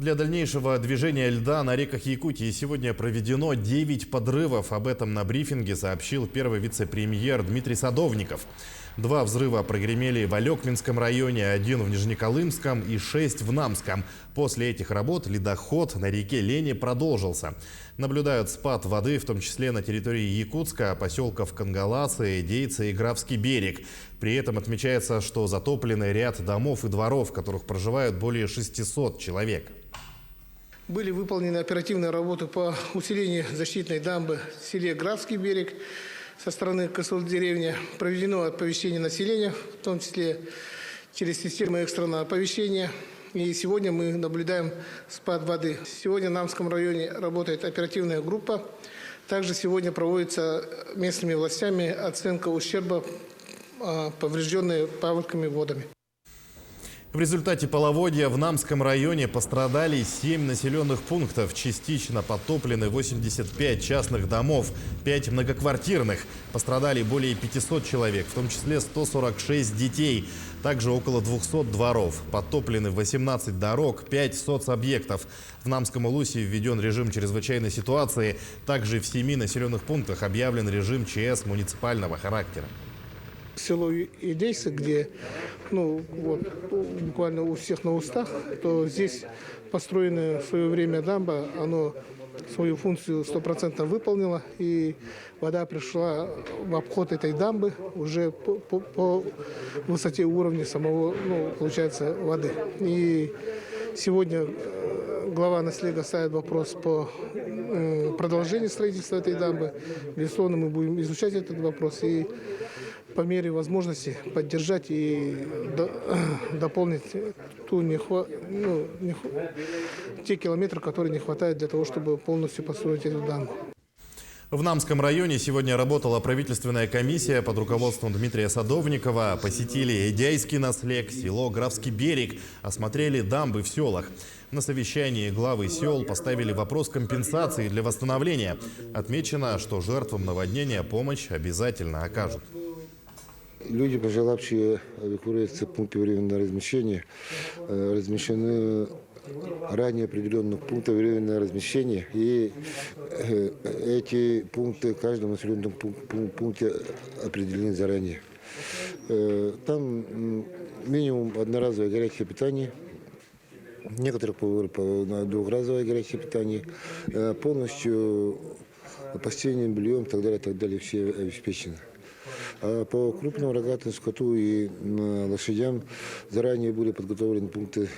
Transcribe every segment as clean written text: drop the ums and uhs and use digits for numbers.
Для дальнейшего движения льда на реках Якутии сегодня проведено 9 подрывов. Об этом на брифинге сообщил первый вице-премьер Дмитрий Садовников. 2 взрыва прогремели в Алекминском районе, 1 в Нижнеколымском и 6 в Намском. После этих работ ледоход на реке Лени продолжился. Наблюдают спад воды, в том числе на территории Якутска, поселков Кангаласы, Дейцы и Графский берег. При этом отмечается, что затоплены ряд домов и дворов, в которых проживают более 600 человек. Были выполнены оперативные работы по усилению защитной дамбы в селе Графский берег со стороны КСЛ-деревни. Проведено оповещение населения, в том числе через систему экстренного оповещения. И сегодня мы наблюдаем спад воды. Сегодня в Намском районе работает оперативная группа. Также сегодня проводится местными властями оценка ущерба, поврежденной паводками водами. В результате половодья в Намском районе пострадали 7 населенных пунктов. Частично подтоплены 85 частных домов, 5 многоквартирных. Пострадали более 500 человек, в том числе 146 детей. Также около 200 дворов. Подтоплены 18 дорог, 5 соцобъектов. В Намском Улусе введен режим чрезвычайной ситуации. Также в 7 населенных пунктах объявлен режим ЧС муниципального характера. Село Идейсы, где буквально у всех на устах, то здесь построенная в свое время дамба, она свою функцию 100% выполнила, и вода пришла в обход этой дамбы уже по высоте уровня самого, получается, воды. И сегодня глава Наслега ставит вопрос по продолжению строительства этой дамбы. Безусловно, мы будем изучать этот вопрос и по мере возможности поддержать и дополнить те километры, которые не хватает для того, чтобы полностью построить эту дамбу. В Намском районе сегодня работала правительственная комиссия под руководством Дмитрия Садовникова. Посетили Идейский Наслег, село Графский берег, осмотрели дамбы в селах. На совещании главы сел поставили вопрос компенсации для восстановления. Отмечено, что жертвам наводнения помощь обязательно окажут. Люди, пожелавшие эвакуироваться в пункты временного размещения, размещены ранее определенных пунктов временного размещения. И эти пункты в каждом населенном пункте определены заранее. Там минимум одноразовое горячее питание. Некоторых на двухразовое горячее питание. Полностью постельным бельем и так далее все обеспечены. А по крупному рогатому скоту и лошадям заранее были подготовлены пункты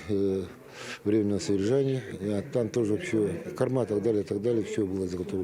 временного содержания. А там тоже все, корма и так далее, все было заготовлено.